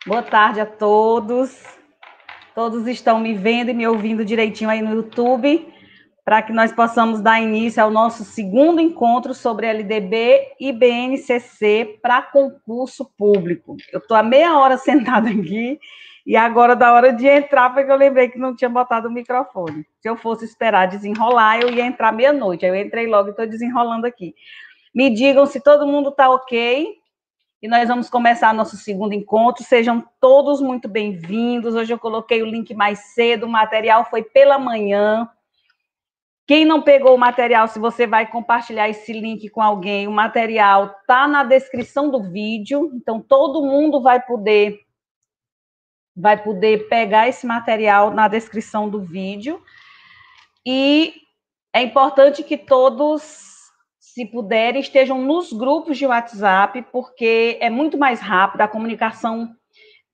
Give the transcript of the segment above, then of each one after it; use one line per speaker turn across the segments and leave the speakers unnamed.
Boa tarde a todos. Todos estão me vendo e me ouvindo direitinho aí no YouTube, para que nós possamos dar início ao nosso segundo encontro sobre LDB e BNCC para concurso público. Eu estou há meia hora sentada aqui e agora, da hora de entrar, porque eu lembrei que não tinha botado o microfone. Se eu fosse esperar desenrolar, eu ia entrar meia-noite. Aí eu entrei logo e estou desenrolando aqui. Me digam se todo mundo está ok. E nós vamos começar nosso segundo encontro. Sejam todos muito bem-vindos. Hoje eu coloquei o link mais cedo, o material foi pela manhã. Quem não pegou o material, se você vai compartilhar esse link com alguém, o material está na descrição do vídeo, então todo mundo vai poder pegar esse material na descrição do vídeo. E é importante que todos, se puderem, estejam nos grupos de WhatsApp, porque é muito mais rápido a comunicação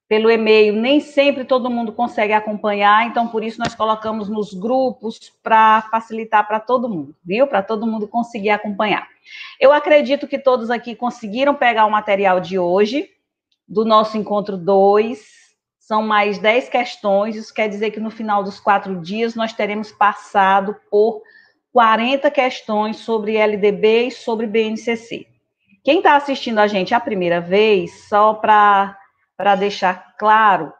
pelo e-mail. Nem sempre todo mundo consegue acompanhar, então por isso nós colocamos nos grupos para facilitar para todo mundo, viu? Para todo mundo conseguir acompanhar. Eu acredito que todos aqui conseguiram pegar o material de hoje, do nosso encontro 2. São mais 10 questões, isso quer dizer que no final dos 4 dias nós teremos passado por 40 questões sobre LDB e sobre BNCC. Quem está assistindo a gente a primeira vez, só para deixar claro,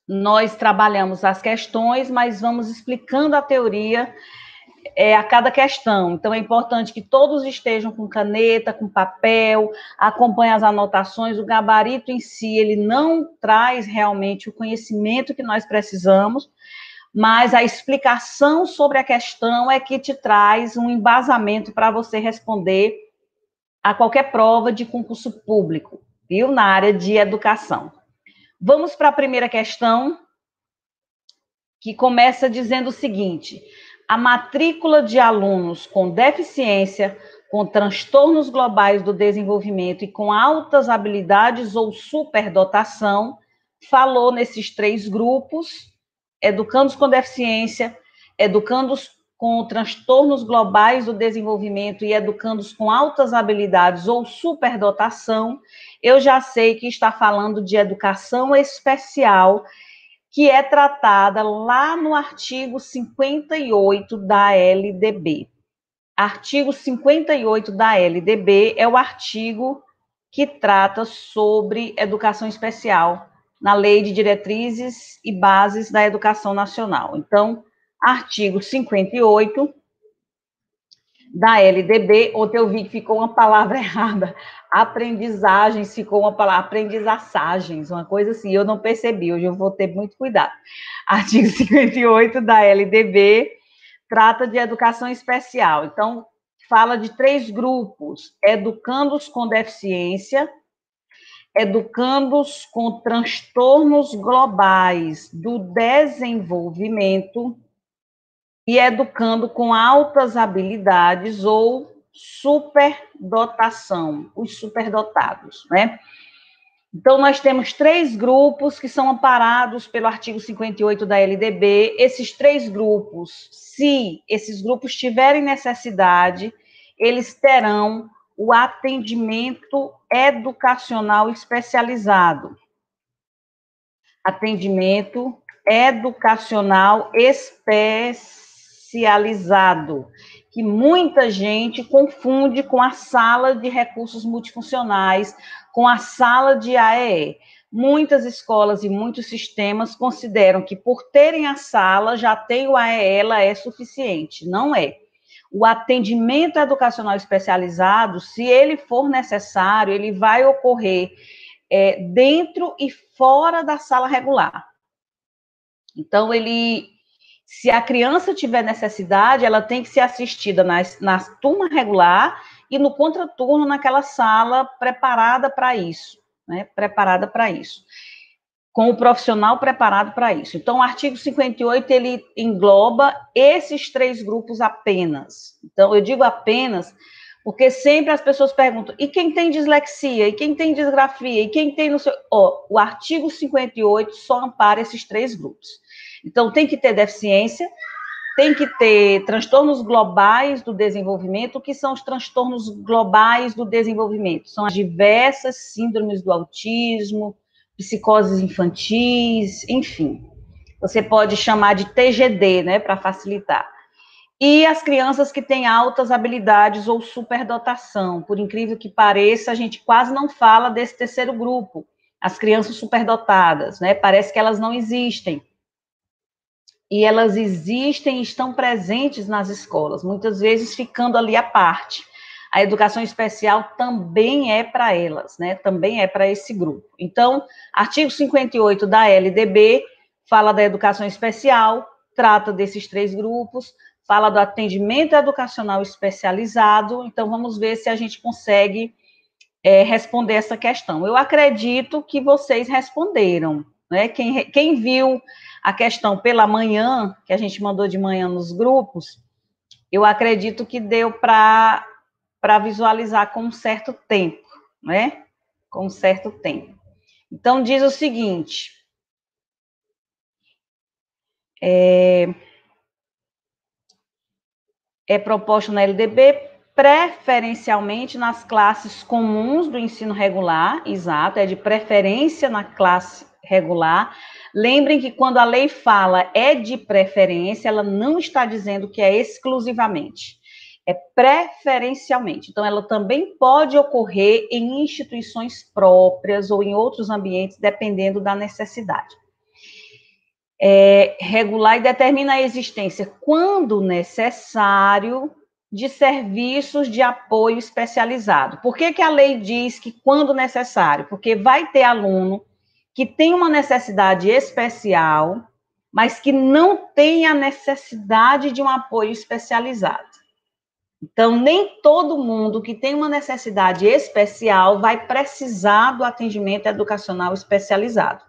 nós trabalhamos as questões, mas vamos explicando a teoria a cada questão. Então, é importante que todos estejam com caneta, com papel, acompanhem as anotações. O gabarito em si, ele não traz realmente o conhecimento que nós precisamos, mas a explicação sobre a questão é que te traz um embasamento para você responder a qualquer prova de concurso público, viu? Na área de educação. Vamos para a primeira questão, que começa dizendo o seguinte: a matrícula de alunos com deficiência, com transtornos globais do desenvolvimento e com altas habilidades ou superdotação, falou nesses 3 grupos: educandos com deficiência, educandos com transtornos globais do desenvolvimento e educandos com altas habilidades ou superdotação. Eu já sei que está falando de educação especial, que é tratada lá no artigo 58 da LDB. Artigo 58 da LDB é o artigo que trata sobre educação especial na Lei de Diretrizes e Bases da Educação Nacional. Então, artigo 58 da LDB, ontem eu vi que ficou uma palavra errada, aprendizagens, ficou uma palavra, aprendizaçagens, uma coisa assim, eu não percebi, hoje eu vou ter muito cuidado. Artigo 58 da LDB trata de educação especial, então fala de 3 grupos: educandos com deficiência, educandos com transtornos globais do desenvolvimento e educando com altas habilidades ou superdotação, os superdotados, né? Então, nós temos 3 grupos que são amparados pelo artigo 58 da LDB. Esses 3 grupos, se esses grupos tiverem necessidade, eles terão o atendimento educacional especializado. Atendimento educacional especializado, que muita gente confunde com a sala de recursos multifuncionais, com a sala de AEE. Muitas escolas e muitos sistemas consideram que, por terem a sala, já tem o AEE, ela é suficiente. Não é. O atendimento educacional especializado, se ele for necessário, ele vai ocorrer dentro e fora da sala regular. Então, se a criança tiver necessidade, ela tem que ser assistida na turma regular e no contraturno naquela sala preparada para isso, né? Preparada para isso, com o profissional preparado para isso. Então, o artigo 58, ele engloba esses 3 grupos apenas. Então, eu digo apenas porque sempre as pessoas perguntam: e quem tem dislexia? E quem tem disgrafia? E quem tem no seu... o artigo 58 só ampara esses 3 grupos. Então, tem que ter deficiência, tem que ter transtornos globais do desenvolvimento. O que são os transtornos globais do desenvolvimento? São as diversas síndromes do autismo, psicoses infantis, enfim. Você pode chamar de TGD, né, para facilitar. E as crianças que têm altas habilidades ou superdotação. Por incrível que pareça, a gente quase não fala desse terceiro grupo, as crianças superdotadas, né? Parece que elas não existem. E elas existem e estão presentes nas escolas, muitas vezes ficando ali à parte. A educação especial também é para elas, né? Também é para esse grupo. Então, artigo 58 da LDB fala da educação especial, trata desses três grupos, fala do atendimento educacional especializado. Então, vamos ver se a gente consegue responder essa questão. Eu acredito que vocês responderam, né? Quem viu a questão pela manhã, que a gente mandou de manhã nos grupos, eu acredito que deu para visualizar com um certo tempo, né? Com um certo tempo. Então, diz o seguinte: é proposto na LDB preferencialmente nas classes comuns do ensino regular, exato, é de preferência na classe regular. Lembrem que quando a lei fala é de preferência, ela não está dizendo que é exclusivamente, é preferencialmente. Então, ela também pode ocorrer em instituições próprias ou em outros ambientes, dependendo da necessidade. Regular e determina a existência, quando necessário, de serviços de apoio especializado. Por que a lei diz que quando necessário? Porque vai ter aluno que tem uma necessidade especial, mas que não tem a necessidade de um apoio especializado. Então, nem todo mundo que tem uma necessidade especial vai precisar do atendimento educacional especializado.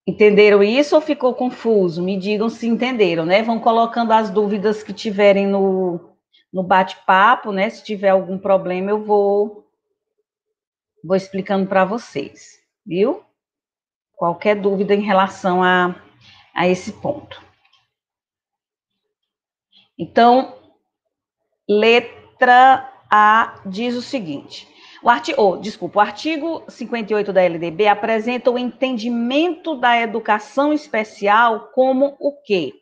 Entenderam isso ou ficou confuso? Me digam se entenderam, né? Vão colocando as dúvidas que tiverem no bate-papo, né? Se tiver algum problema, eu vou explicando para vocês, viu? Qualquer dúvida em relação a esse ponto. Então, letra A diz o seguinte: o artigo 58 da LDB apresenta o entendimento da educação especial como o quê?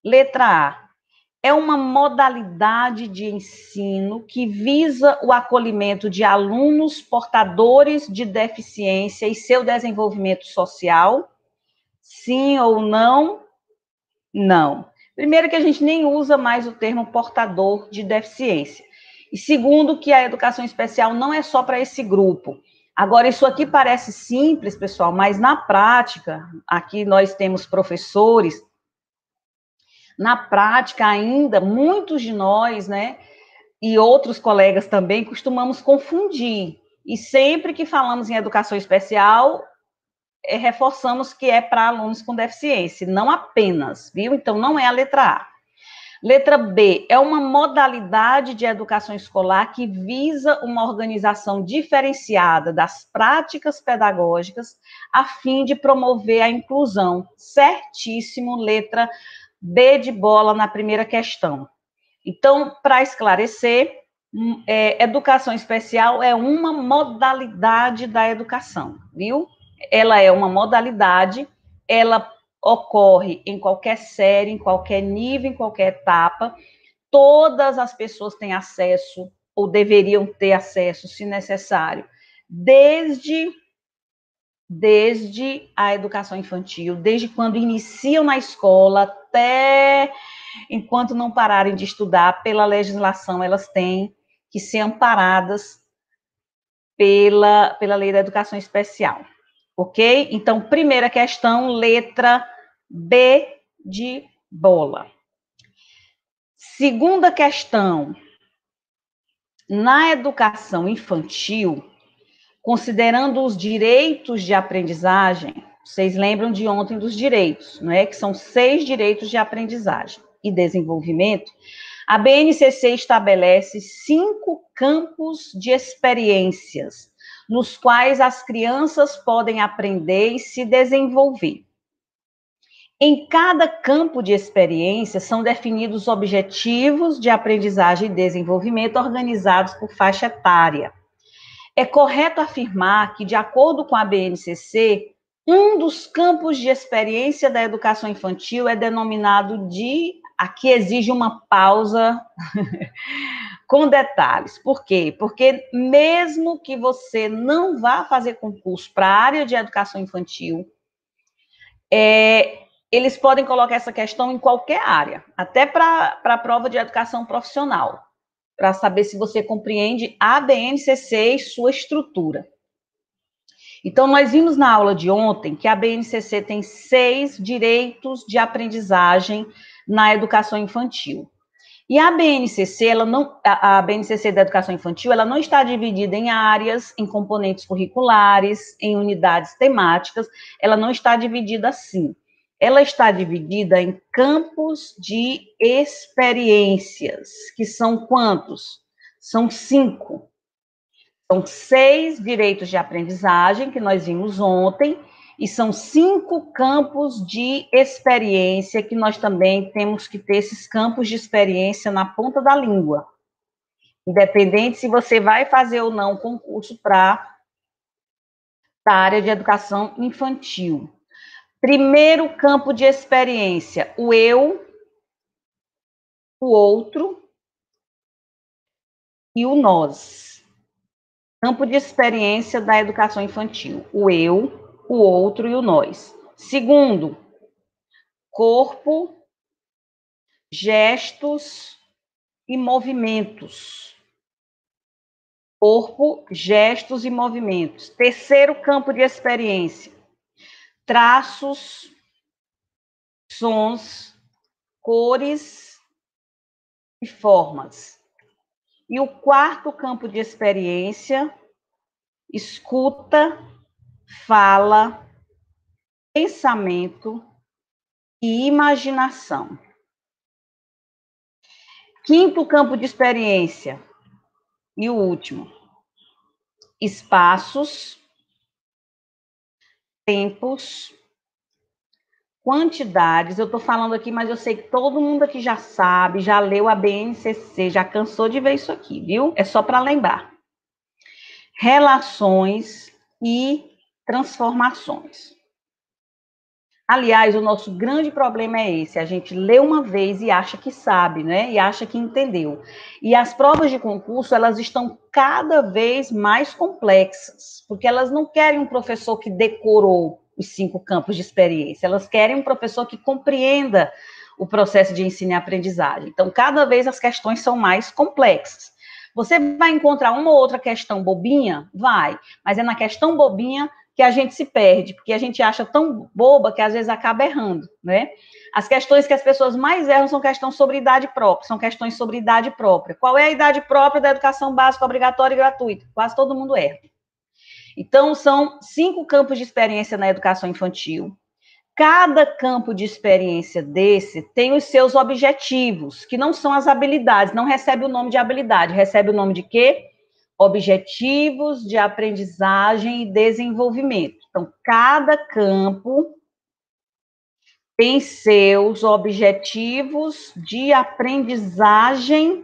Letra A. É uma modalidade de ensino que visa o acolhimento de alunos portadores de deficiência e seu desenvolvimento social? Sim ou não? Não. Primeiro que a gente nem usa mais o termo portador de deficiência. E segundo que a educação especial não é só para esse grupo. Agora, isso aqui parece simples, pessoal, mas na prática, aqui nós temos professores, na prática ainda, muitos de nós, né, e outros colegas também, costumamos confundir. E sempre que falamos em educação especial, reforçamos que é para alunos com deficiência, não apenas, viu? Então, não é a letra A. Letra B, é uma modalidade de educação escolar que visa uma organização diferenciada das práticas pedagógicas a fim de promover a inclusão. Certíssimo, letra B de bola na primeira questão. Então, para esclarecer, educação especial é uma modalidade da educação, viu? Ela é uma modalidade, ela ocorre em qualquer série, em qualquer nível, em qualquer etapa. Todas as pessoas têm acesso, ou deveriam ter acesso, se necessário, desde a educação infantil, desde quando iniciam na escola até enquanto não pararem de estudar. Pela legislação, elas têm que ser amparadas pela lei da educação especial. Ok? Então, primeira questão, letra B de bola. Segunda questão, na educação infantil, considerando os direitos de aprendizagem, vocês lembram de ontem dos direitos, não é? Que são 6 direitos de aprendizagem e desenvolvimento. A BNCC estabelece 5 campos de experiências, nos quais as crianças podem aprender e se desenvolver. Em cada campo de experiência são definidos objetivos de aprendizagem e desenvolvimento organizados por faixa etária. é correto afirmar que, de acordo com a BNCC, um dos campos de experiência da educação infantil é denominado de... Aqui exige uma pausa com detalhes. Por quê? Porque mesmo que você não vá fazer concurso para a área de educação infantil, eles podem colocar essa questão em qualquer área, até para a prova de educação profissional, para saber se você compreende a BNCC e sua estrutura. Então, nós vimos na aula de ontem que a BNCC tem 6 direitos de aprendizagem na educação infantil. E a BNCC, a BNCC da educação infantil, ela não está dividida em áreas, em componentes curriculares, em unidades temáticas, ela não está dividida assim. Ela está dividida em campos de experiências, que são quantos? São 5. São 6 direitos de aprendizagem, que nós vimos ontem, e são 5 campos de experiência, que nós também temos que ter esses campos de experiência na ponta da língua. Independente se você vai fazer ou não concurso para a área de educação infantil. Primeiro campo de experiência, o eu, o outro e o nós. Campo de experiência da educação infantil, o eu, o outro e o nós. Segundo, corpo, gestos e movimentos. Corpo, gestos e movimentos. Terceiro campo de experiência, traços, sons, cores e formas. E o quarto campo de experiência, escuta, fala, pensamento e imaginação. Quinto campo de experiência, e o último, espaços, tempos, quantidades. Eu estou falando aqui, mas eu sei que todo mundo aqui já sabe, já leu a BNCC, já cansou de ver isso aqui, viu? É só para lembrar. Relações e transformações. Aliás, o nosso grande problema é esse, a gente lê uma vez e acha que sabe, né? E acha que entendeu. E as provas de concurso, elas estão cada vez mais complexas, porque elas não querem um professor que decorou os 5 campos de experiência, elas querem um professor que compreenda o processo de ensino e aprendizagem. Então, cada vez as questões são mais complexas. Você vai encontrar uma ou outra questão bobinha? Vai, mas é na questão bobinha que a gente se perde, porque a gente acha tão boba que às vezes acaba errando, né? As questões que as pessoas mais erram são questões sobre idade própria, são questões sobre idade própria. Qual é a idade própria da educação básica obrigatória e gratuita? Quase todo mundo erra. Então, são 5 campos de experiência na educação infantil. Cada campo de experiência desse tem os seus objetivos, que não são as habilidades, não recebe o nome de habilidade, recebe o nome de quê? Objetivos de aprendizagem e desenvolvimento. Então, cada campo tem seus objetivos de aprendizagem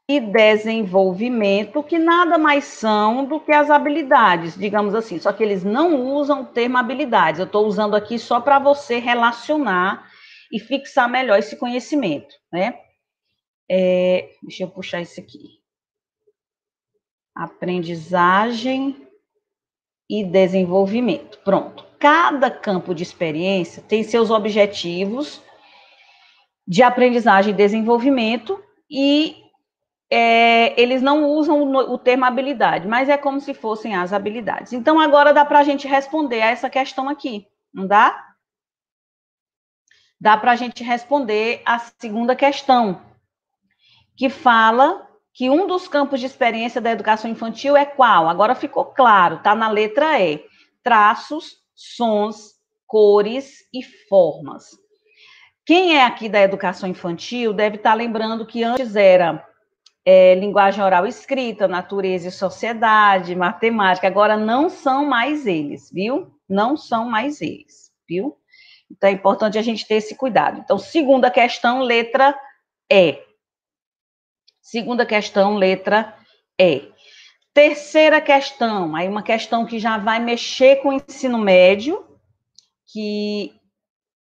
e desenvolvimento, que nada mais são do que as habilidades, digamos assim, só que eles não usam o termo habilidades. Eu estou usando aqui só para você relacionar e fixar melhor esse conhecimento, né? Deixa eu puxar isso aqui. Aprendizagem e desenvolvimento. Pronto. Cada campo de experiência tem seus objetivos de aprendizagem e desenvolvimento e eles não usam o termo habilidade, mas é como se fossem as habilidades. Então, agora dá para a gente responder a essa questão aqui, não dá? Dá para a gente responder a segunda questão, que fala que um dos campos de experiência da educação infantil é qual? Agora ficou claro, tá na letra E. Traços, sons, cores e formas. Quem é aqui da educação infantil deve estar lembrando que antes era linguagem oral escrita, natureza e sociedade, matemática. Agora não são mais eles, viu? Não são mais eles, viu? Então é importante a gente ter esse cuidado. Então, segunda questão, letra E. Segunda questão, letra E. Terceira questão, aí uma questão que já vai mexer com o ensino médio, que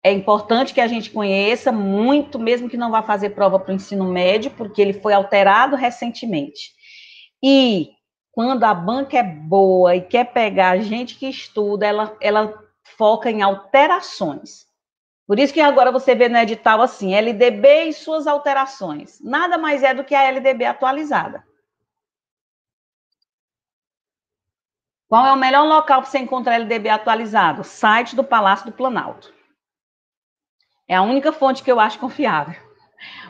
é importante que a gente conheça muito, mesmo que não vá fazer prova para o ensino médio, porque ele foi alterado recentemente. E quando a banca é boa e quer pegar a gente que estuda, ela foca em alterações. Por isso que agora você vê no edital assim, LDB e suas alterações. Nada mais é do que a LDB atualizada. Qual é o melhor local para você encontrar LDB atualizado? Site do Palácio do Planalto. É a única fonte que eu acho confiável.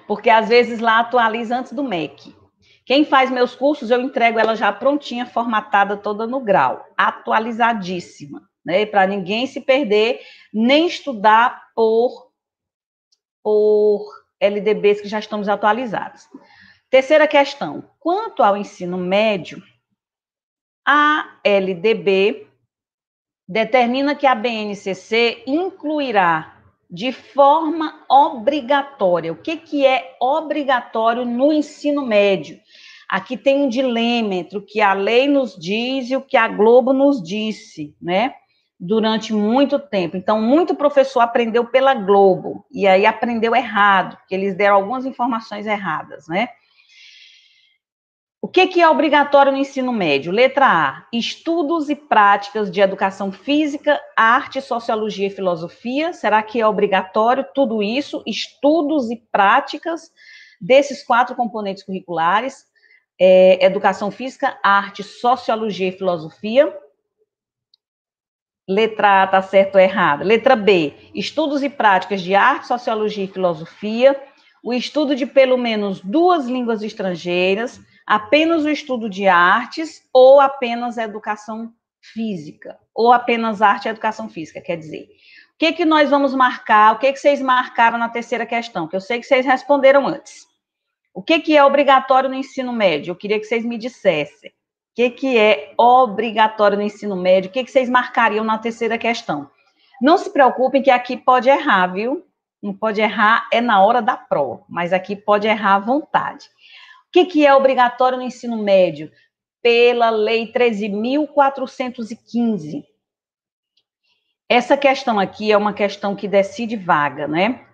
Porque às vezes lá atualiza antes do MEC. Quem faz meus cursos, eu entrego ela já prontinha, formatada toda no grau, atualizadíssima, né? Para ninguém se perder, nem estudar por LDBs que já estão desatualizados. Terceira questão, quanto ao ensino médio, a LDB determina que a BNCC incluirá de forma obrigatória. O que é obrigatório no ensino médio? Aqui tem um dilema entre o que a lei nos diz e o que a Globo nos disse, né? Durante muito tempo. Então, muito professor aprendeu pela Globo, e aí aprendeu errado, porque eles deram algumas informações erradas, né? O que é obrigatório no ensino médio? Letra A, estudos e práticas de educação física, arte, sociologia e filosofia. Será que é obrigatório tudo isso? Estudos e práticas desses 4 componentes curriculares, educação física, arte, sociologia e filosofia. Letra A está certo ou errado? Letra B, estudos e práticas de arte, sociologia e filosofia, o estudo de pelo menos 2 línguas estrangeiras, apenas o estudo de artes ou apenas educação física, ou apenas arte e educação física, quer dizer. O que nós vamos marcar, o que vocês marcaram na terceira questão, que eu sei que vocês responderam antes. O que é obrigatório no ensino médio? Eu queria que vocês me dissessem. O que é obrigatório no ensino médio? O que vocês marcariam na terceira questão? Não se preocupem que aqui pode errar, viu? Não pode errar, é na hora da prova, mas aqui pode errar à vontade. O que é obrigatório no ensino médio? Pela Lei 13.415. Essa questão aqui é uma questão que decide vaga, né?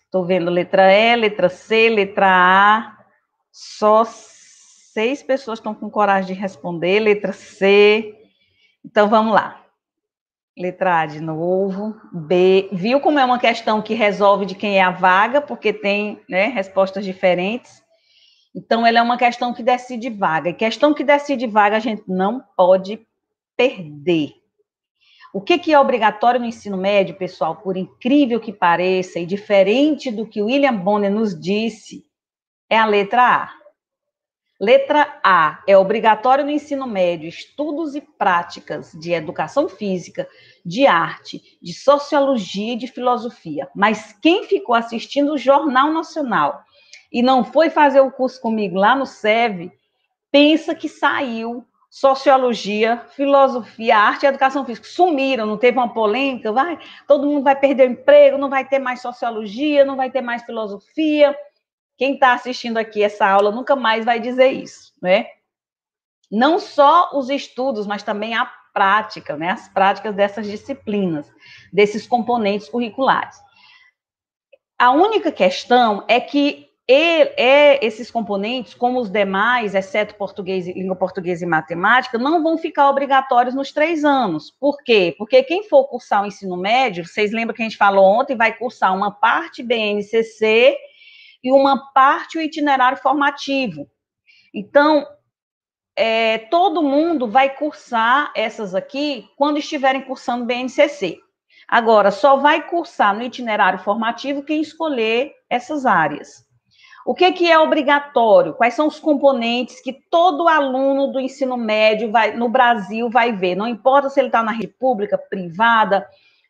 Estou vendo letra E, letra C, letra A. Só 6 pessoas estão com coragem de responder. Letra C. Então, vamos lá. Letra A de novo. B. Viu como é uma questão que resolve de quem é a vaga, porque tem, né, respostas diferentes. Então, ela é uma questão que decide vaga. E questão que decide vaga a gente não pode perder. O que é obrigatório no ensino médio, pessoal? Por incrível que pareça, e diferente do que William Bonner nos disse, é a letra A. Letra A, é obrigatório no ensino médio estudos e práticas de educação física, de arte, de sociologia e de filosofia. Mas quem ficou assistindo o Jornal Nacional e não foi fazer o curso comigo lá no SEV, pensa que saiu sociologia, filosofia, arte e educação física. Sumiram, não teve uma polêmica, todo mundo vai perder o emprego, não vai ter mais sociologia, não vai ter mais filosofia. Quem está assistindo aqui essa aula nunca mais vai dizer isso, né? Não só os estudos, mas também a prática, né? As práticas dessas disciplinas, desses componentes curriculares. A única questão é que esses componentes, como os demais, exceto português, língua portuguesa e matemática, não vão ficar obrigatórios nos 3 anos. Por quê? Porque quem for cursar o ensino médio, vocês lembram que a gente falou ontem, vai cursar uma parte BNCC e uma parte o itinerário formativo. Então, todo mundo vai cursar essas aqui quando estiverem cursando BNCC. Agora, só vai cursar no itinerário formativo quem escolher essas áreas. O que é obrigatório? Quais são os componentes que todo aluno do ensino médio no Brasil vai ver? Não importa se ele está na rede pública, privada,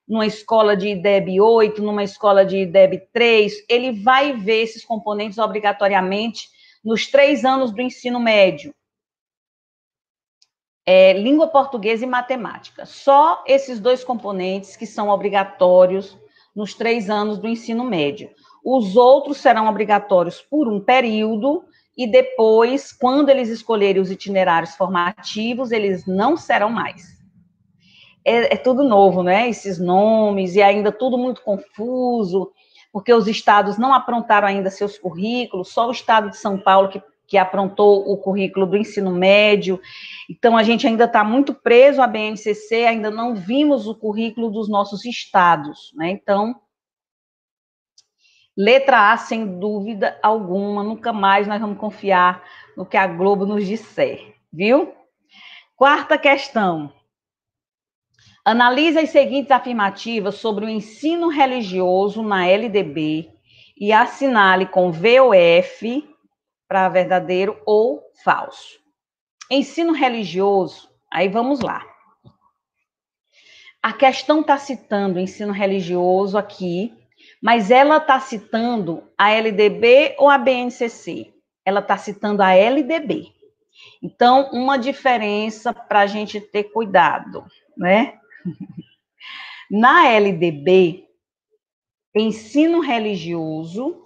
numa escola de IDEB 8, numa escola de IDEB 3, ele vai ver esses componentes obrigatoriamente nos 3 anos do ensino médio. Língua portuguesa e matemática. Só esses 2 componentes que são obrigatórios nos 3 anos do ensino médio. Os outros serão obrigatórios por um período e depois, quando eles escolherem os itinerários formativos, eles não serão mais. É tudo novo, né? Esses nomes, e ainda tudo muito confuso, porque os estados não aprontaram ainda seus currículos, só o estado de São Paulo que aprontou o currículo do ensino médio. Então, a gente ainda está muito preso à BNCC, ainda não vimos o currículo dos nossos estados, né? Então, letra A, sem dúvida alguma, nunca mais nós vamos confiar no que a Globo nos disser, viu? Quarta questão. Analise as seguintes afirmativas sobre o ensino religioso na LDB e assinale com V ou F para verdadeiro ou falso. Ensino religioso, aí vamos lá. A questão está citando ensino religioso aqui, mas ela está citando a LDB ou a BNCC? Ela está citando a LDB. Então, uma diferença para a gente ter cuidado, né? Na LDB, ensino religioso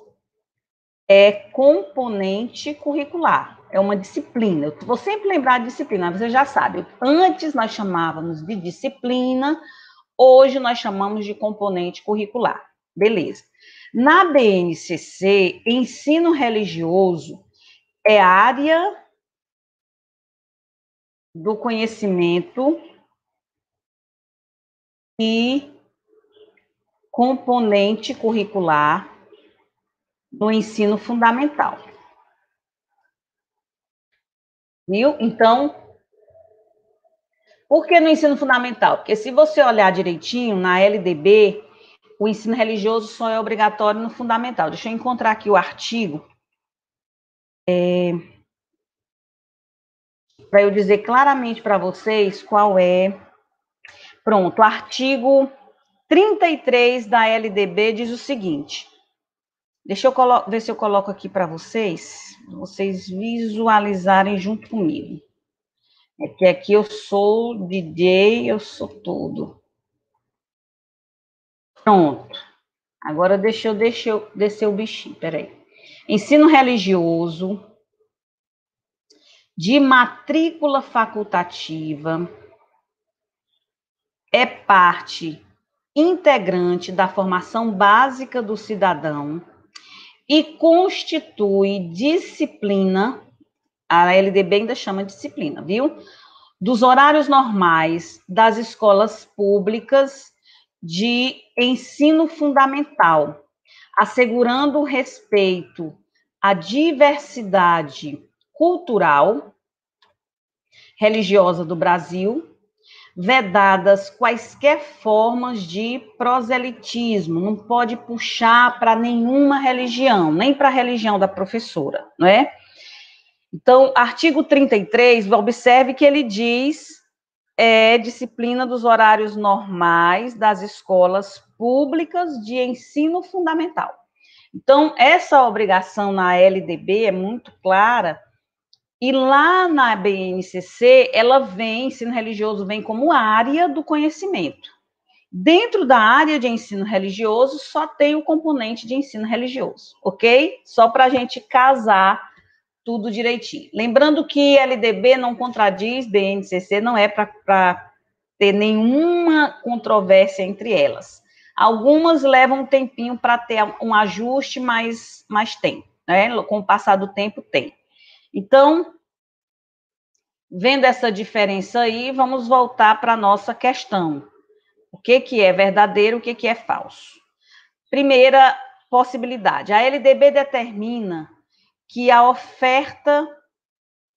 é componente curricular, é uma disciplina. Eu vou sempre lembrar de disciplina, você já sabe. Antes nós chamávamos de disciplina, hoje nós chamamos de componente curricular. Beleza. Na BNCC, ensino religioso é área do conhecimento e componente curricular no ensino fundamental. Viu? Então, por que no ensino fundamental? Porque se você olhar direitinho, na LDB, o ensino religioso só é obrigatório no fundamental. Deixa eu encontrar aqui o artigo. Para eu dizer claramente para vocês qual é. Pronto, o artigo 33 da LDB diz o seguinte. Deixa eu ver se eu coloco aqui para vocês visualizarem junto comigo. É que aqui eu sou DJ, eu sou tudo. Pronto. Agora deixa eu descer o bichinho, peraí. Ensino religioso de matrícula facultativa é parte integrante da formação básica do cidadão e constitui disciplina, a LDB ainda chama disciplina, viu? Dos horários normais das escolas públicas de ensino fundamental, assegurando o respeito à diversidade cultural, religiosa do Brasil, vedadas quaisquer formas de proselitismo, não pode puxar para nenhuma religião, nem para a religião da professora, não é? Então, artigo 33, observe que ele diz disciplina dos horários normais das escolas públicas de ensino fundamental. Então, essa obrigação na LDB é muito clara, e lá na BNCC, ela vem, ensino religioso vem como área do conhecimento. Dentro da área de ensino religioso, só tem o componente de ensino religioso, ok? Só para a gente casar tudo direitinho. Lembrando que LDB não contradiz BNCC, não é para ter nenhuma controvérsia entre elas. Algumas levam um tempinho para ter um ajuste, mas tem, né? Com o passar do tempo, tem. Então, vendo essa diferença aí, vamos voltar para a nossa questão. O que é verdadeiro, o que é falso? Primeira possibilidade, a LDB determina que a oferta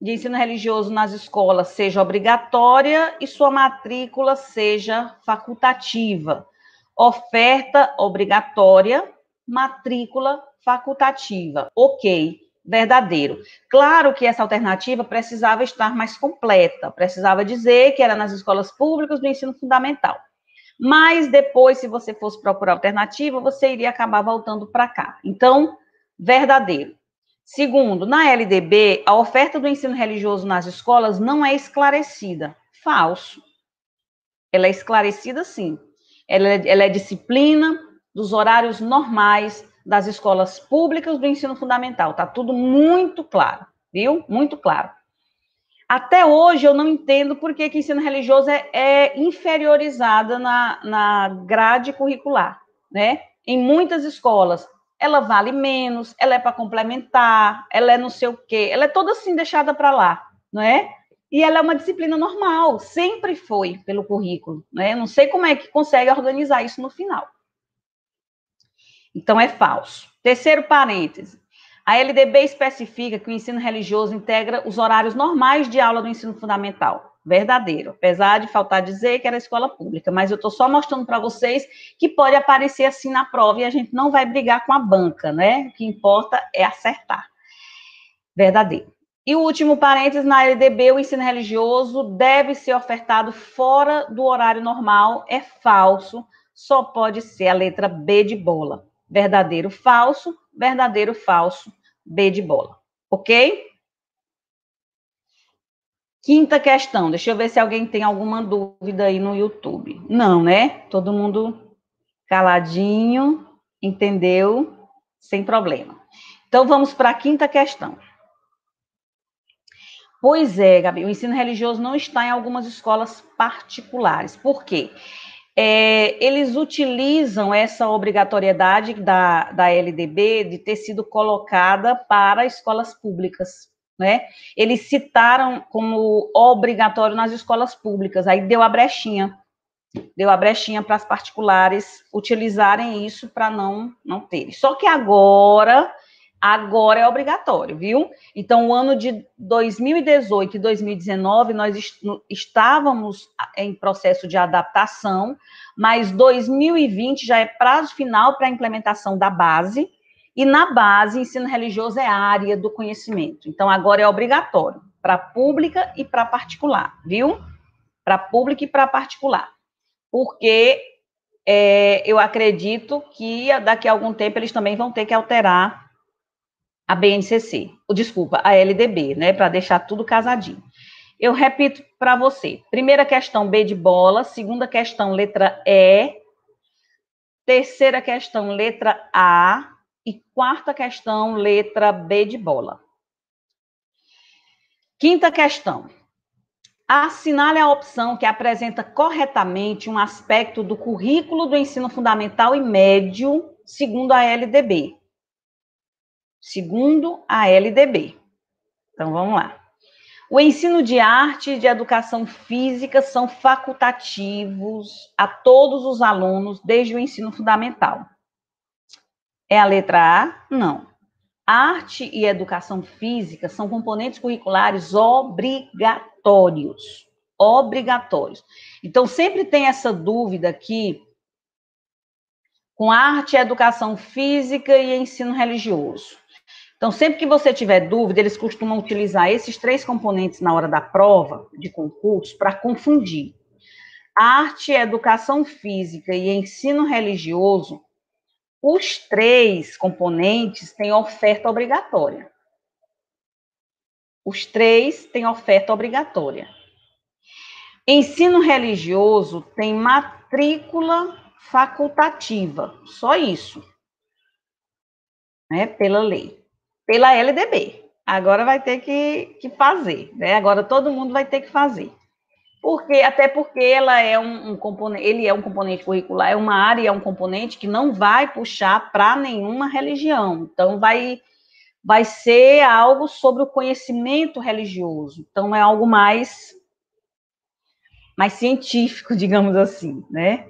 de ensino religioso nas escolas seja obrigatória e sua matrícula seja facultativa. Oferta obrigatória, matrícula facultativa. Ok, verdadeiro. Claro que essa alternativa precisava estar mais completa, precisava dizer que era nas escolas públicas do ensino fundamental. Mas depois, se você fosse procurar alternativa, você iria acabar voltando para cá. Então, verdadeiro. Segundo, na LDB, a oferta do ensino religioso nas escolas não é esclarecida. Falso. Ela é esclarecida, sim. Ela é disciplina dos horários normais das escolas públicas do ensino fundamental. Está tudo muito claro, viu? Muito claro. Até hoje eu não entendo por que o ensino religioso é inferiorizada na grade curricular, né? Em muitas escolas, ela vale menos, ela é para complementar, ela é não sei o quê, ela é toda assim deixada para lá, não é? E ela é uma disciplina normal, sempre foi pelo currículo, né? Eu não sei como é que consegue organizar isso no final. Então, é falso. Terceiro parêntese. A LDB especifica que o ensino religioso integra os horários normais de aula do ensino fundamental. Verdadeiro. Apesar de faltar dizer que era escola pública, mas eu estou só mostrando para vocês que pode aparecer assim na prova e a gente não vai brigar com a banca, né? O que importa é acertar. Verdadeiro. E o último parênteses, na LDB, o ensino religioso deve ser ofertado fora do horário normal. É falso. Só pode ser a letra B de bola. Verdadeiro, falso, B de bola. Ok? Quinta questão. Deixa eu ver se alguém tem alguma dúvida aí no YouTube. Não, né? Todo mundo caladinho, entendeu? Sem problema. Então, vamos para a quinta questão. Pois é, Gabi, o ensino religioso não está em algumas escolas particulares. Por quê? Eles utilizam essa obrigatoriedade da LDB de ter sido colocada para escolas públicas, né? Eles citaram como obrigatório nas escolas públicas, aí deu a brechinha para as particulares utilizarem isso para não ter. Só que agora é obrigatório, viu? Então, o ano de 2018 e 2019, nós estávamos em processo de adaptação, mas 2020 já é prazo final para a implementação da base, e na base, ensino religioso é área do conhecimento. Então, agora é obrigatório para pública e para particular, viu? Para pública e para particular. Porque eu acredito que daqui a algum tempo eles também vão ter que alterar a BNCC, desculpa, a LDB, né, para deixar tudo casadinho. Eu repito para você. Primeira questão, B de bola. Segunda questão, letra E. Terceira questão, letra A. E quarta questão, letra B de bola. Quinta questão. Assinale a opção que apresenta corretamente um aspecto do currículo do ensino fundamental e médio, segundo a LDB. Segundo a LDB. Então, vamos lá. O ensino de arte e de educação física são facultativos a todos os alunos desde o ensino fundamental. É a letra A? Não. Arte e educação física são componentes curriculares obrigatórios. Obrigatórios. Então, sempre tem essa dúvida aqui com arte, educação física e ensino religioso. Então, sempre que você tiver dúvida, eles costumam utilizar esses três componentes na hora da prova de concurso para confundir. Arte, educação física e ensino religioso, os três componentes têm oferta obrigatória. Os três têm oferta obrigatória. Ensino religioso tem matrícula facultativa, só isso, né, pela lei, pela LDB. Agora vai ter que fazer, né? Agora todo mundo vai ter que fazer. Até porque ela é um componente, ele é um componente curricular, é uma área, é um componente que não vai puxar para nenhuma religião. Então, vai ser algo sobre o conhecimento religioso. Então, é algo mais científico, digamos assim, né?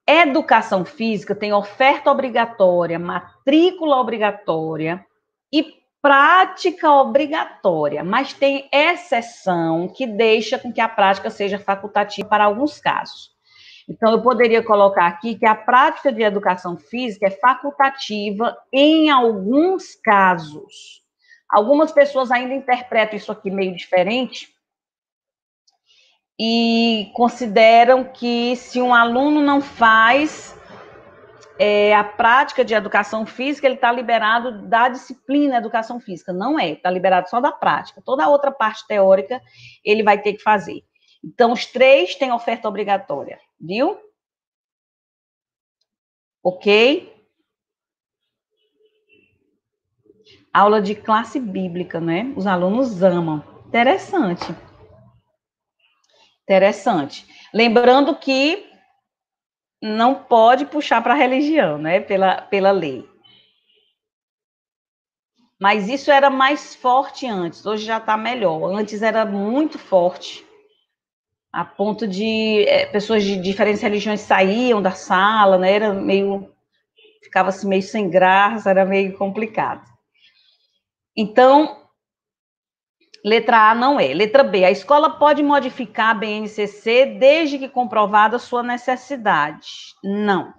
Educação física tem oferta obrigatória, matrícula obrigatória e prática obrigatória, mas tem exceção que deixa com que a prática seja facultativa para alguns casos. Então, eu poderia colocar aqui que a prática de educação física é facultativa em alguns casos. Algumas pessoas ainda interpretam isso aqui meio diferente e consideram que se um aluno não faz a prática de educação física, ele está liberado da disciplina educação física. Não é, está liberado só da prática. Toda a outra parte teórica ele vai ter que fazer. Então, os três têm oferta obrigatória, viu? Ok? Aula de classe bíblica, né? Os alunos amam. Interessante. Interessante. Lembrando que não pode puxar para a religião, né? Pela lei. Mas isso era mais forte antes, hoje já está melhor. Antes era muito forte, a ponto de pessoas de diferentes religiões saíam da sala, né? Era meio, ficava-se meio sem graça, era meio complicado. Então, letra A não é. Letra B, a escola pode modificar a BNCC desde que comprovada sua necessidade. Não.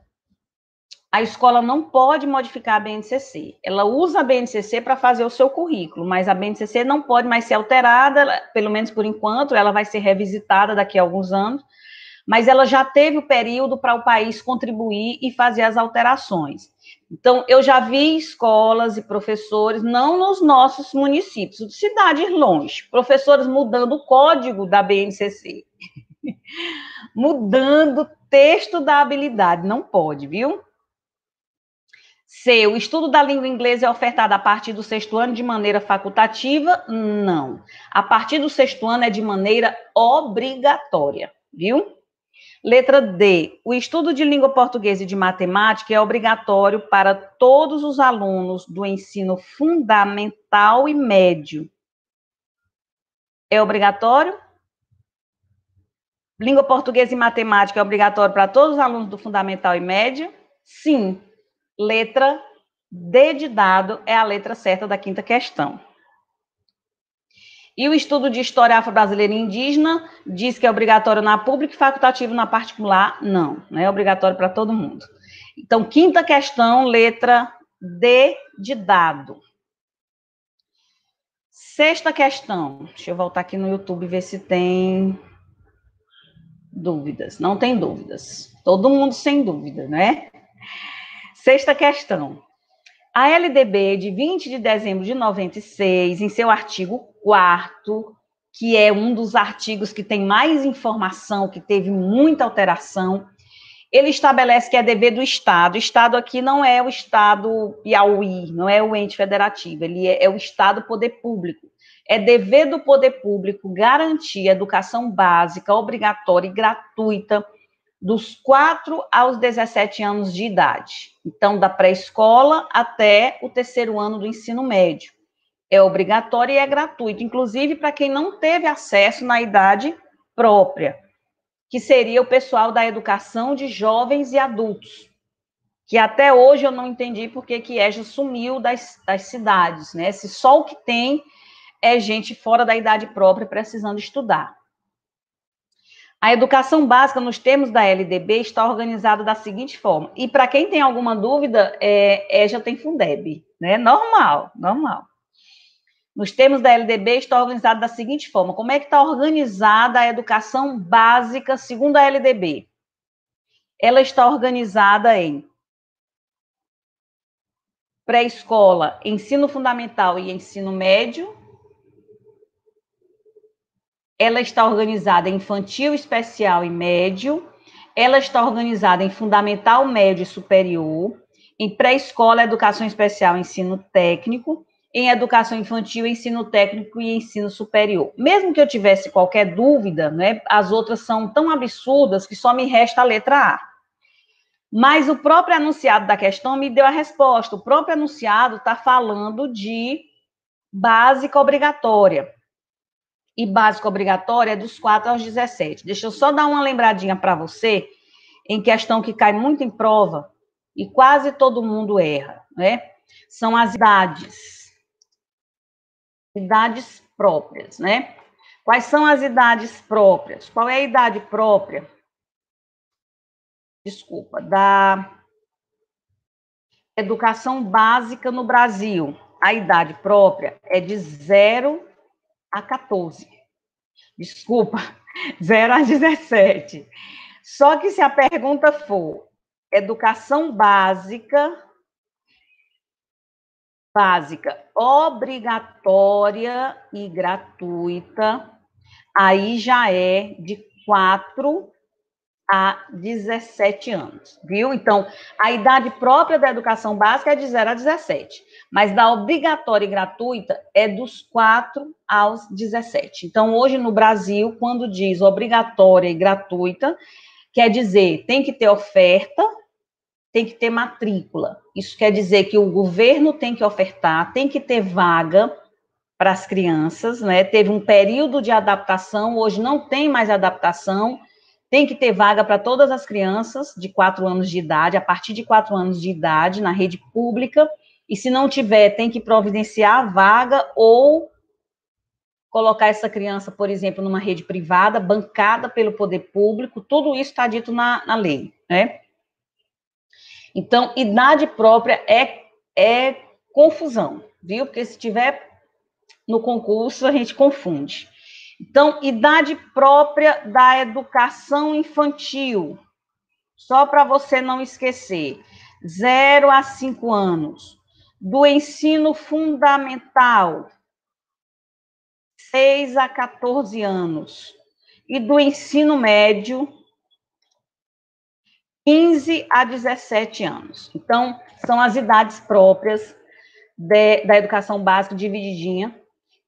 A escola não pode modificar a BNCC. Ela usa a BNCC para fazer o seu currículo, mas a BNCC não pode mais ser alterada, pelo menos por enquanto, ela vai ser revisitada daqui a alguns anos, mas ela já teve o período para o país contribuir e fazer as alterações. Então, eu já vi escolas e professores, não nos nossos municípios, cidades longe, professores mudando o código da BNCC, mudando o texto da habilidade, não pode, viu? C, o estudo da língua inglesa é ofertado a partir do sexto ano de maneira facultativa? Não. A partir do sexto ano é de maneira obrigatória, viu? Letra D, o estudo de língua portuguesa e de matemática é obrigatório para todos os alunos do ensino fundamental e médio. É obrigatório? Língua portuguesa e matemática é obrigatório para todos os alunos do fundamental e médio? Sim. Letra D de dado é a letra certa da quinta questão. E o estudo de história afro-brasileira e indígena diz que é obrigatório na pública e facultativo na particular? Não, não é obrigatório para todo mundo. Então, quinta questão, letra D de dado. Sexta questão, deixa eu voltar aqui no YouTube e ver se tem dúvidas. Não tem dúvidas. Todo mundo sem dúvida, né? Sexta questão. A LDB, de 20 de dezembro de 96, em seu artigo 4º, que é um dos artigos que tem mais informação, que teve muita alteração, ele estabelece que é dever do Estado. O Estado aqui não é o Estado Piauí, não é o ente federativo, ele é o Estado poder público. É dever do poder público garantir a educação básica, obrigatória e gratuita dos 4 aos 17 anos de idade. Então, da pré-escola até o terceiro ano do ensino médio. É obrigatório e é gratuito, inclusive para quem não teve acesso na idade própria, que seria o pessoal da educação de jovens e adultos, que até hoje eu não entendi por que EJA sumiu das cidades, né? Se só o que tem é gente fora da idade própria precisando estudar. A educação básica, nos termos da LDB, está organizada da seguinte forma. E para quem tem alguma dúvida, EJA tem Fundeb, né? Normal, normal. Nos termos da LDB, está organizada da seguinte forma. Como é que está organizada a educação básica segundo a LDB? Ela está organizada em pré-escola, ensino fundamental e ensino médio. Ela está organizada em infantil, especial e médio. Ela está organizada em fundamental, médio e superior. Em pré-escola, educação especial, ensino técnico. Em educação infantil, ensino técnico e ensino superior. Mesmo que eu tivesse qualquer dúvida, né, as outras são tão absurdas que só me resta a letra A. Mas o próprio enunciado da questão me deu a resposta. O próprio enunciado está falando de básica obrigatória. E básica obrigatória é dos 4 aos 17. Deixa eu só dar uma lembradinha para você, em questão que cai muito em prova, e quase todo mundo erra, né? São as idades. Idades próprias, né? Quais são as idades próprias? Qual é a idade própria? Desculpa, da educação básica no Brasil. A idade própria é de 0 a 14. Desculpa, 0 a 17. Só que se a pergunta for educação básica obrigatória e gratuita, aí já é de 4 a 17 anos, viu? Então, a idade própria da educação básica é de 0 a 17, mas da obrigatória e gratuita é dos 4 aos 17. Então, hoje no Brasil, quando diz obrigatória e gratuita, quer dizer, tem que ter oferta, tem que ter matrícula. Isso quer dizer que o governo tem que ofertar, tem que ter vaga para as crianças, né? Teve um período de adaptação, hoje não tem mais adaptação, tem que ter vaga para todas as crianças de 4 anos de idade, a partir de 4 anos de idade, na rede pública, e se não tiver, tem que providenciar a vaga ou colocar essa criança, por exemplo, numa rede privada, bancada pelo poder público, tudo isso está dito na lei, né? Então, idade própria é confusão, viu? Porque se tiver no concurso, a gente confunde. Então, idade própria da educação infantil, só para você não esquecer, 0 a 5 anos. Do ensino fundamental, 6 a 14 anos. E do ensino médio, 15 a 17 anos. Então, são as idades próprias da educação básica divididinha.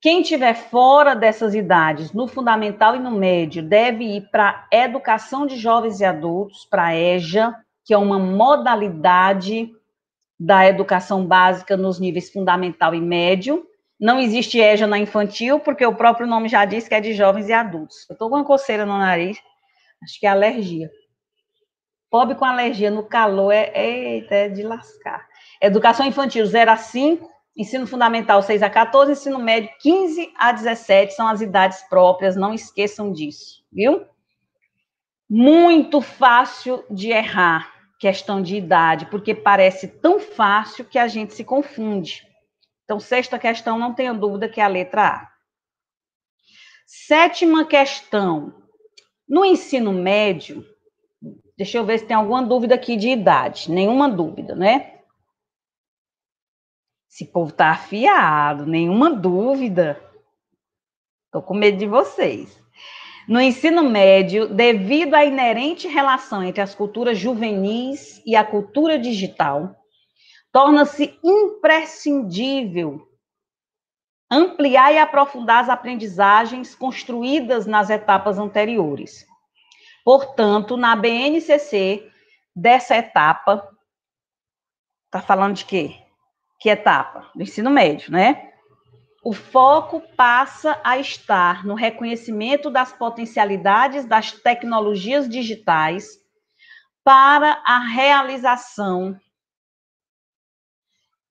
Quem estiver fora dessas idades, no fundamental e no médio, deve ir para a educação de jovens e adultos, para a EJA, que é uma modalidade da educação básica nos níveis fundamental e médio. Não existe EJA na infantil, porque o próprio nome já diz que é de jovens e adultos. Eu estou com uma coceira no nariz, acho que é alergia. Pobre com alergia no calor é de lascar. Educação infantil 0 a 5, ensino fundamental 6 a 14, ensino médio 15 a 17, são as idades próprias, não esqueçam disso, viu? Muito fácil de errar, questão de idade, porque parece tão fácil que a gente se confunde. Então, sexta questão, não tenha dúvida que é a letra A. Sétima questão, no ensino médio, deixa eu ver se tem alguma dúvida aqui de idade. Nenhuma dúvida, né? Esse povo tá afiado, nenhuma dúvida. Tô com medo de vocês. No ensino médio, devido à inerente relação entre as culturas juvenis e a cultura digital, torna-se imprescindível ampliar e aprofundar as aprendizagens construídas nas etapas anteriores. Portanto, na BNCC, dessa etapa, tá falando de quê? Que etapa? Do ensino médio, né? O foco passa a estar no reconhecimento das potencialidades das tecnologias digitais para a realização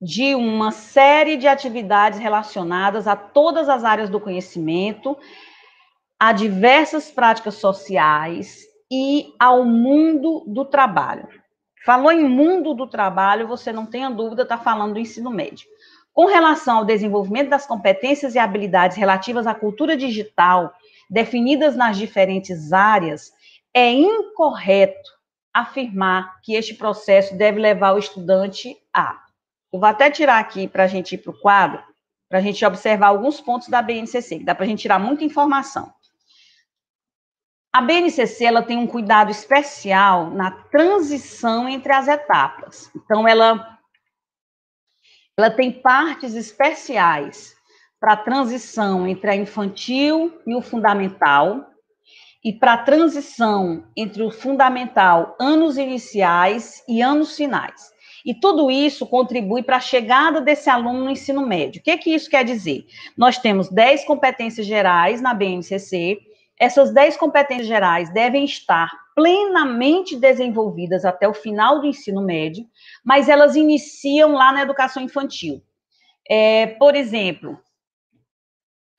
de uma série de atividades relacionadas a todas as áreas do conhecimento, a diversas práticas sociais e ao mundo do trabalho. Falou em mundo do trabalho, você não tenha dúvida, está falando do ensino médio. Com relação ao desenvolvimento das competências e habilidades relativas à cultura digital, definidas nas diferentes áreas, é incorreto afirmar que este processo deve levar o estudante a... Eu vou até tirar aqui para a gente ir para o quadro, para a gente observar alguns pontos da BNCC, que dá para a gente tirar muita informação. A BNCC ela tem um cuidado especial na transição entre as etapas. Então, ela tem partes especiais para a transição entre a infantil e o fundamental, e para a transição entre o fundamental, anos iniciais e anos finais. E tudo isso contribui para a chegada desse aluno no ensino médio. O que isso quer dizer? Nós temos 10 competências gerais na BNCC. Essas 10 competências gerais devem estar plenamente desenvolvidas até o final do ensino médio, mas elas iniciam lá na educação infantil. Por exemplo,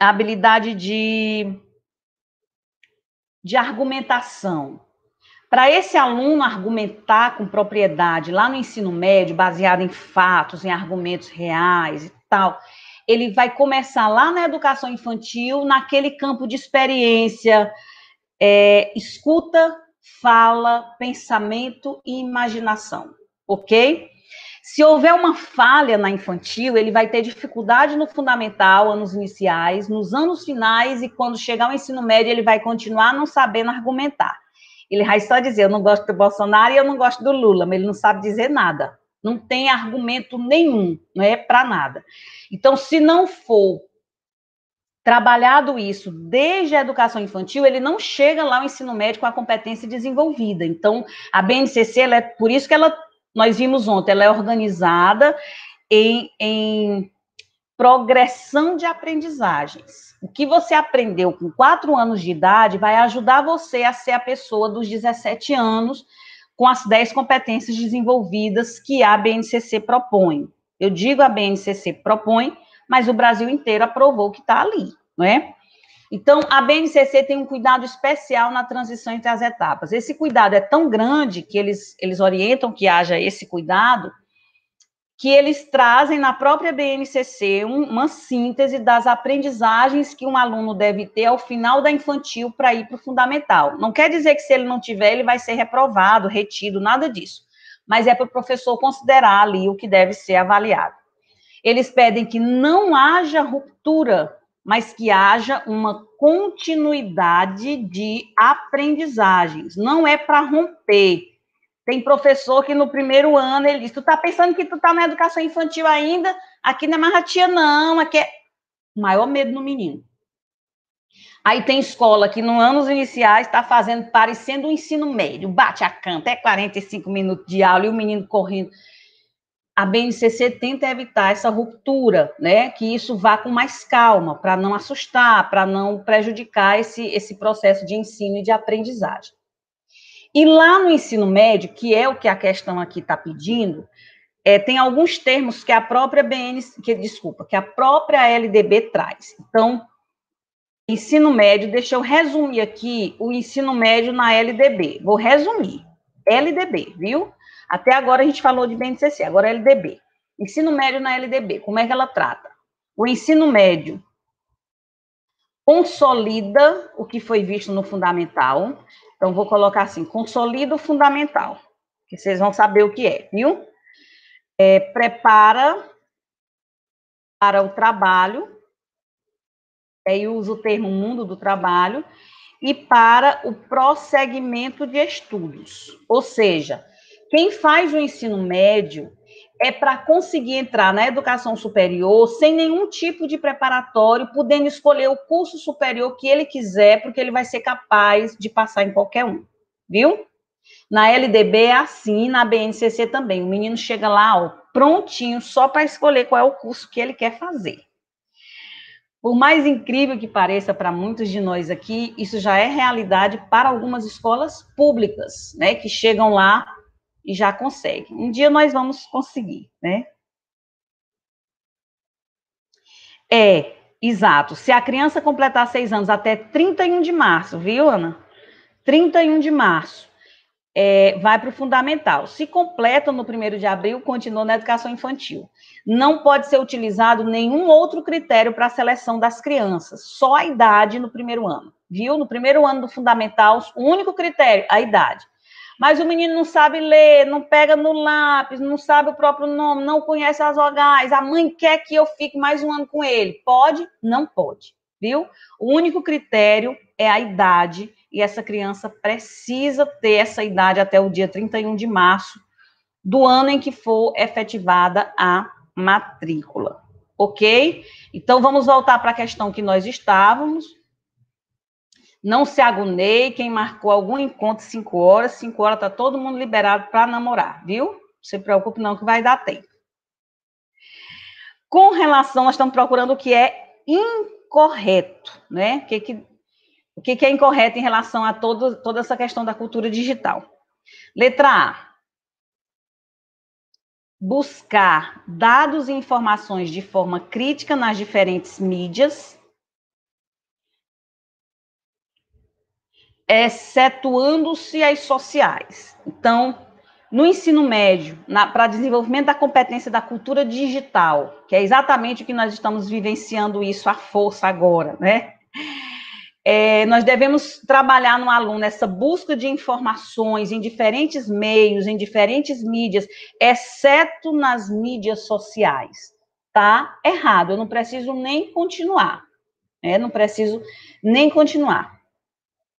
a habilidade de argumentação. Para esse aluno argumentar com propriedade lá no ensino médio, baseado em fatos, em argumentos reais e tal, ele vai começar lá na educação infantil, naquele campo de experiência, escuta, fala, pensamento e imaginação, ok? Se houver uma falha na infantil, ele vai ter dificuldade no fundamental, anos iniciais, nos anos finais, e quando chegar ao ensino médio, ele vai continuar não sabendo argumentar. Ele vai só dizer, eu não gosto do Bolsonaro e eu não gosto do Lula, mas ele não sabe dizer nada. Não tem argumento nenhum, não é para nada. Então, se não for trabalhado isso desde a educação infantil, ele não chega lá ao ensino médio com a competência desenvolvida. Então, a BNCC, ela é, por isso que nós vimos ontem, ela é organizada em progressão de aprendizagens. O que você aprendeu com 4 anos de idade vai ajudar você a ser a pessoa dos 17 anos com as 10 competências desenvolvidas que a BNCC propõe. Eu digo a BNCC propõe, mas o Brasil inteiro aprovou que está ali, não é? Então, a BNCC tem um cuidado especial na transição entre as etapas. Esse cuidado é tão grande que eles orientam que haja esse cuidado, que eles trazem na própria BNCC uma síntese das aprendizagens que um aluno deve ter ao final da infantil para ir para o fundamental. Não quer dizer que se ele não tiver, ele vai ser reprovado, retido, nada disso. Mas é para o professor considerar ali o que deve ser avaliado. Eles pedem que não haja ruptura, mas que haja uma continuidade de aprendizagens. Não é para romper. Tem professor que no primeiro ano ele diz, tu tá pensando que tu tá na educação infantil ainda? Aqui não é mais a tia, não, aqui é o maior medo no menino. Aí tem escola que nos anos iniciais está fazendo parecendo um ensino médio, bate a canta, é 45 minutos de aula e o menino correndo. A BNCC tenta evitar essa ruptura, né? Que isso vá com mais calma, para não assustar, para não prejudicar esse processo de ensino e de aprendizagem. E lá no ensino médio, que é o que a questão aqui está pedindo, tem alguns termos que a própria que a própria LDB traz. Então, ensino médio, deixa eu resumir aqui o ensino médio na LDB. Vou resumir. LDB, viu? Até agora a gente falou de BNCC, agora é LDB. Ensino médio na LDB, como é que ela trata? O ensino médio consolida o que foi visto no fundamental. Então, vou colocar assim, consolida o fundamental, que vocês vão saber o que é, viu? Prepara para o trabalho, aí uso o termo mundo do trabalho, e para o prosseguimento de estudos. Ou seja, quem faz o ensino médio é para conseguir entrar na educação superior sem nenhum tipo de preparatório, podendo escolher o curso superior que ele quiser, porque ele vai ser capaz de passar em qualquer um, viu? Na LDB é assim, na BNCC também. O menino chega lá, ó, prontinho, só para escolher qual é o curso que ele quer fazer. Por mais incrível que pareça para muitos de nós aqui, isso já é realidade para algumas escolas públicas, né, que chegam lá e já conseguem. Um dia nós vamos conseguir, né? Exato. Se a criança completar 6 anos até 31 de março, viu, Ana? 31 de março, vai para o fundamental. Se completa no 1º de abril, continua na educação infantil. Não pode ser utilizado nenhum outro critério para a seleção das crianças, só a idade no 1º ano, viu? No 1º ano do fundamental, o único critério, a idade. Mas o menino não sabe ler, não pega no lápis, não sabe o próprio nome, não conhece as vogais, a mãe quer que eu fique mais um ano com ele. Pode? Não pode, viu? O único critério é a idade, e essa criança precisa ter essa idade até o dia 31 de março do ano em que for efetivada a matrícula, ok? Então, vamos voltar para a questão que nós estávamos. Não se agonie, quem marcou algum encontro 5 horas, 5 horas está todo mundo liberado para namorar, viu? Não se preocupe não que vai dar tempo. Com relação, nós estamos procurando o que é incorreto, né? O que é incorreto em relação a toda essa questão da cultura digital? Letra A. Buscar dados e informações de forma crítica nas diferentes mídias, excetuando-se as sociais. Então, no ensino médio, para desenvolvimento da competência da cultura digital, que é exatamente o que nós estamos vivenciando isso à força agora, né? Nós devemos trabalhar no aluno essa busca de informações em diferentes meios, em diferentes mídias, exceto nas mídias sociais. Tá errado, eu não preciso nem continuar. Não preciso nem continuar.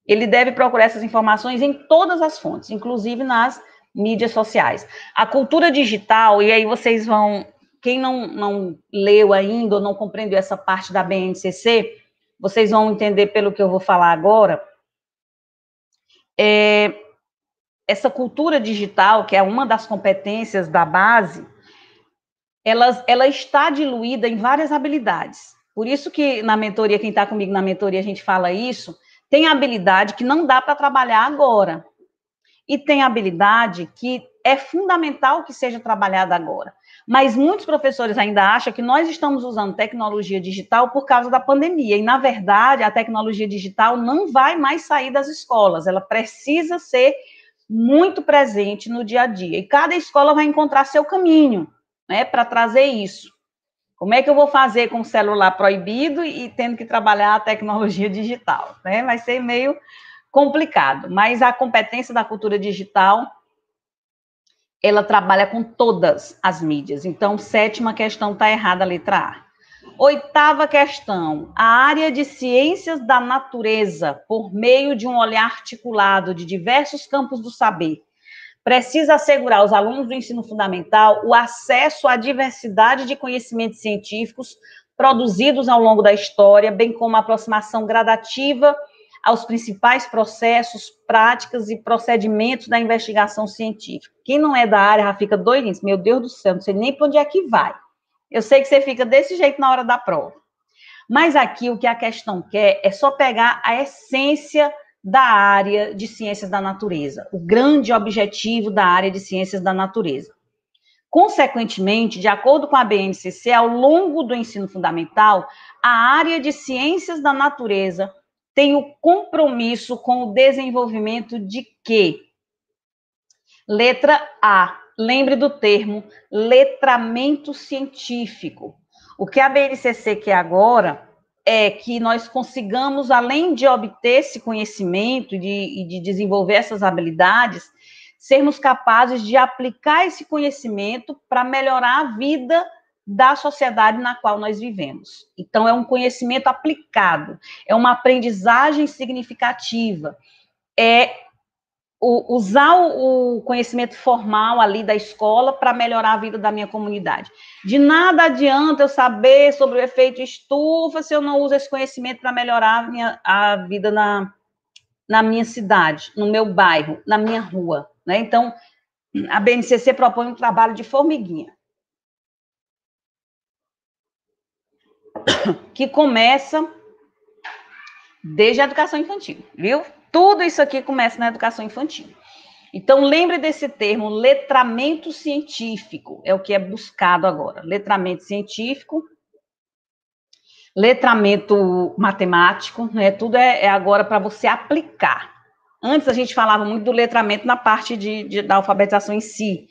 Ele deve procurar essas informações em todas as fontes, inclusive nas mídias sociais. A cultura digital, e aí vocês vão, quem não leu ainda ou não compreendeu essa parte da BNCC, vocês vão entender pelo que eu vou falar agora. Essa cultura digital, que é uma das competências da base, ela está diluída em várias habilidades. Por isso que na mentoria, quem está comigo na mentoria, a gente fala isso, tem habilidade que não dá para trabalhar agora. E tem habilidade que é fundamental que seja trabalhada agora. Mas muitos professores ainda acham que nós estamos usando tecnologia digital por causa da pandemia. E, na verdade, a tecnologia digital não vai mais sair das escolas. Ela precisa ser muito presente no dia a dia. E cada escola vai encontrar seu caminho, né, para trazer isso. Como é que eu vou fazer com o celular proibido e tendo que trabalhar a tecnologia digital? Né? Vai ser meio complicado, mas a competência da cultura digital, ela trabalha com todas as mídias. Então, sétima questão está errada, a letra A. Oitava questão, a área de ciências da natureza, por meio de um olhar articulado de diversos campos do saber, precisa assegurar aos alunos do ensino fundamental o acesso à diversidade de conhecimentos científicos produzidos ao longo da história, bem como a aproximação gradativa aos principais processos, práticas e procedimentos da investigação científica. Quem não é da área já fica doidinho, meu Deus do céu, não sei nem para onde é que vai. Eu sei que você fica desse jeito na hora da prova. Mas aqui o que a questão quer é só pegar a essência da área de ciências da natureza, o grande objetivo da área de ciências da natureza. Consequentemente, de acordo com a BNCC, ao longo do ensino fundamental, a área de ciências da natureza tem o compromisso com o desenvolvimento de quê? Letra A. Lembre do termo letramento científico. O que a BNCC quer agora é que nós consigamos, além de obter esse conhecimento e de desenvolver essas habilidades, sermos capazes de aplicar esse conhecimento para melhorar a vida da sociedade na qual nós vivemos. Então, é um conhecimento aplicado, é uma aprendizagem significativa, usar o conhecimento formal ali da escola para melhorar a vida da minha comunidade. De nada adianta eu saber sobre o efeito estufa se eu não uso esse conhecimento para melhorar a vida na minha cidade, no meu bairro, na minha rua. Né? Então, a BNCC propõe um trabalho de formiguinha, que começa desde a educação infantil, viu? Tudo isso aqui começa na educação infantil. Então, lembre desse termo, letramento científico, é o que é buscado agora. Letramento científico, letramento matemático, né? Tudo é agora para você aplicar. Antes a gente falava muito do letramento na parte da alfabetização em si.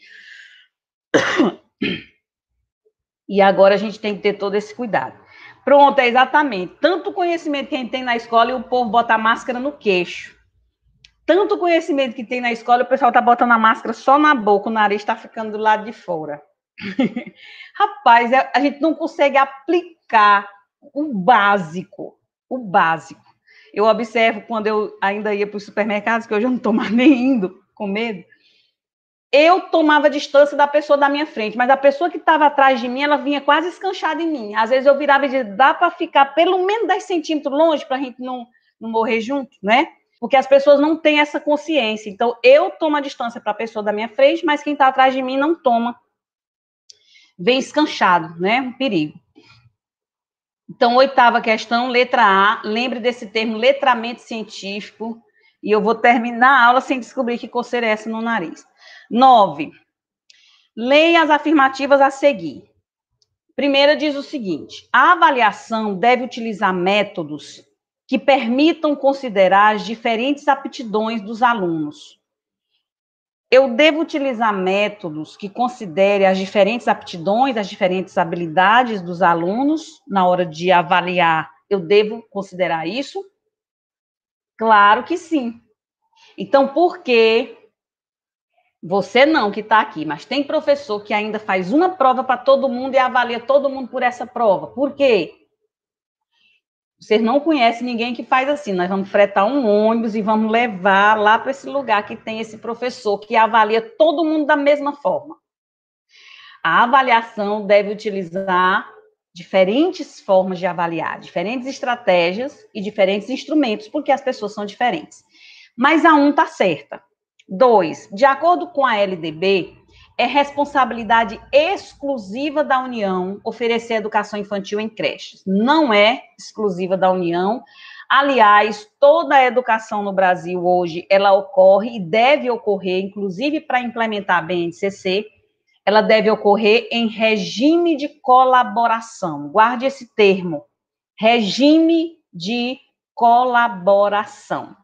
E agora a gente tem que ter todo esse cuidado. Pronto, é exatamente. Tanto conhecimento que a gente tem na escola e o povo bota a máscara no queixo. Tanto conhecimento que tem na escola, o pessoal tá botando a máscara só na boca, o nariz está ficando do lado de fora. Rapaz, a gente não consegue aplicar o básico. O básico. Eu observo quando eu ainda ia para os supermercados, que hoje eu não estou mais nem indo, com medo. Eu tomava distância da pessoa da minha frente, mas a pessoa que estava atrás de mim, ela vinha quase escanchada em mim. Às vezes eu virava e dizia, dá para ficar pelo menos 10 centímetros longe para a gente não morrer junto, né? Porque as pessoas não têm essa consciência. Então, eu tomo a distância para a pessoa da minha frente, mas quem está atrás de mim não toma. Vem escanchado, né? Um perigo. Então, oitava questão, letra A. Lembre desse termo, letramento científico. E eu vou terminar a aula sem descobrir que coceira é essa no nariz. 9. Leia as afirmativas a seguir. Primeira diz o seguinte: a avaliação deve utilizar métodos que permitam considerar as diferentes aptidões dos alunos. Eu devo utilizar métodos que considerem as diferentes aptidões, as diferentes habilidades dos alunos na hora de avaliar. Eu devo considerar isso? Claro que sim. Então, por que você não que está aqui, mas tem professor que ainda faz uma prova para todo mundo e avalia todo mundo por essa prova? Por quê? Vocês não conhecem ninguém que faz assim. Nós vamos fretar um ônibus e vamos levar lá para esse lugar que tem esse professor que avalia todo mundo da mesma forma. A avaliação deve utilizar diferentes formas de avaliar, diferentes estratégias e diferentes instrumentos, porque as pessoas são diferentes. Mas a 1 está certa. 2, de acordo com a LDB, é responsabilidade exclusiva da União oferecer educação infantil em creches. Não é exclusiva da União. Aliás, toda a educação no Brasil hoje, ela ocorre e deve ocorrer, inclusive para implementar a BNCC, ela deve ocorrer em regime de colaboração. Guarde esse termo, regime de colaboração.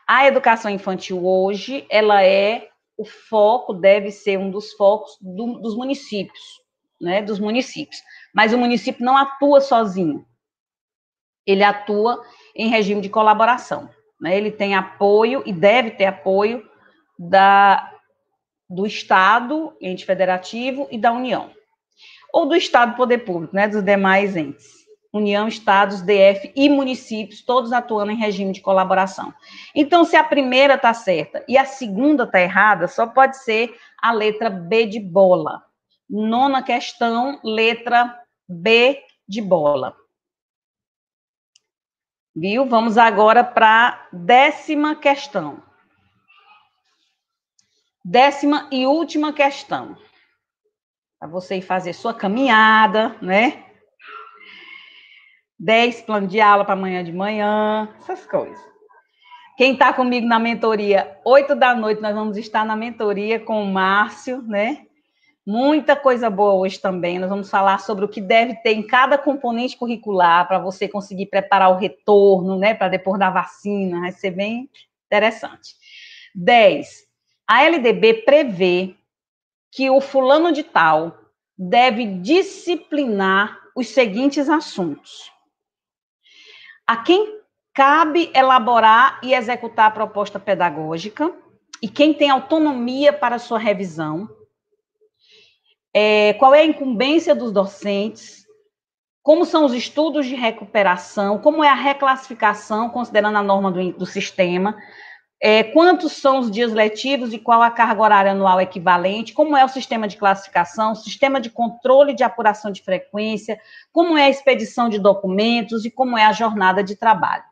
A educação infantil hoje, ela é o foco, deve ser um dos focos dos municípios, né, dos municípios. Mas o município não atua sozinho. Ele atua em regime de colaboração, né? Ele tem apoio e deve ter apoio do Estado, ente federativo, e da União. Ou do Estado Poder Público, né, dos demais entes. União, Estados, DF e municípios, todos atuando em regime de colaboração. Então, se a primeira está certa e a segunda está errada, só pode ser a letra B de bola. 9ª questão, letra B de bola. Viu? Vamos agora para a 10ª questão. 10ª e última questão. Para você ir fazer sua caminhada, né? 10 plano de aula para amanhã de manhã, essas coisas. Quem está comigo na mentoria, 8 da noite, nós vamos estar na mentoria com o Márcio, né? Muita coisa boa hoje também. Nós vamos falar sobre o que deve ter em cada componente curricular para você conseguir preparar o retorno, né? Para depois da vacina, vai ser bem interessante. 10. A LDB prevê que o fulano de tal deve disciplinar os seguintes assuntos. A quem cabe elaborar e executar a proposta pedagógica e quem tem autonomia para sua revisão, qual é a incumbência dos docentes, como são os estudos de recuperação, como é a reclassificação, considerando a norma do sistema, quantos são os dias letivos e qual a carga horária anual equivalente, como é o sistema de classificação, sistema de controle de apuração de frequência, como é a expedição de documentos e como é a jornada de trabalho.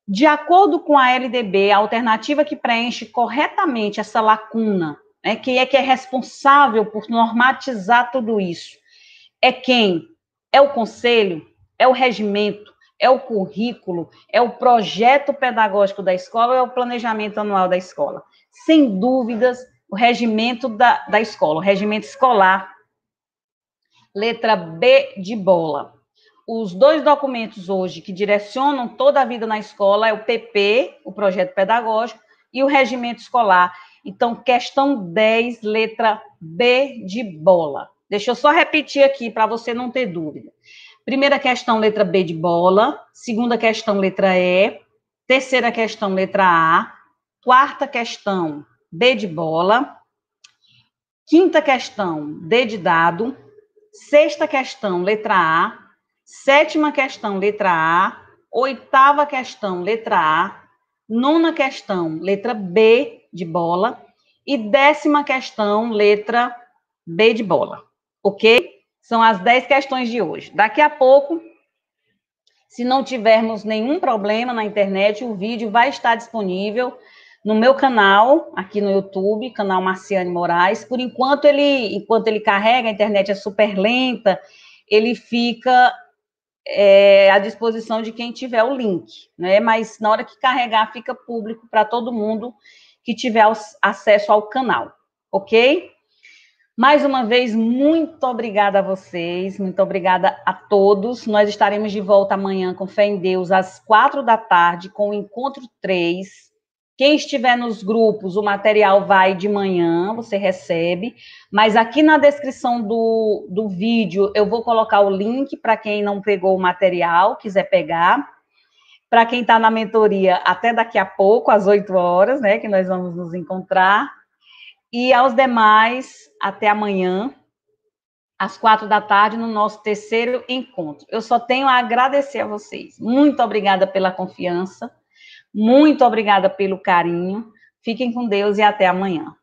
De acordo com a LDB, a alternativa que preenche corretamente essa lacuna, né, quem é que é responsável por normatizar tudo isso? É quem? É o conselho? É o regimento? É o currículo? É o projeto pedagógico da escola ou é o planejamento anual da escola? Sem dúvidas, o regimento da escola, o regimento escolar. Letra B de bola. Os 2 documentos hoje que direcionam toda a vida na escola é o PP, o projeto pedagógico, e o regimento escolar. Então, questão 10, letra B de bola. Deixa eu só repetir aqui para você não ter dúvida. Primeira questão, letra B de bola. Segunda questão, letra E. Terceira questão, letra A. Quarta questão, B de bola. Quinta questão, D de dado. Sexta questão, letra A. Sétima questão, letra A. Oitava questão, letra A. Nona questão, letra B de bola. E 10ª questão, letra B de bola. Ok? São as 10 questões de hoje. Daqui a pouco, se não tivermos nenhum problema na internet, o vídeo vai estar disponível no meu canal, aqui no YouTube, canal Marciane Moraes. Por enquanto ele carrega, a internet é super lenta, ele fica à disposição de quem tiver o link, né? Mas na hora que carregar, fica público para todo mundo que tiver acesso ao canal, ok? Mais uma vez, muito obrigada a vocês, muito obrigada a todos. Nós estaremos de volta amanhã, com fé em Deus, às 4 da tarde, com o Encontro 3. Quem estiver nos grupos, o material vai de manhã, você recebe. Mas aqui na descrição do vídeo, eu vou colocar o link para quem não pegou o material, quiser pegar. Para quem está na mentoria, até daqui a pouco, às 8 horas, né, que nós vamos nos encontrar. E aos demais, até amanhã. às 4 da tarde, no nosso terceiro encontro. Eu só tenho a agradecer a vocês. Muito obrigada pela confiança, muito obrigada pelo carinho. Fiquem com Deus e até amanhã.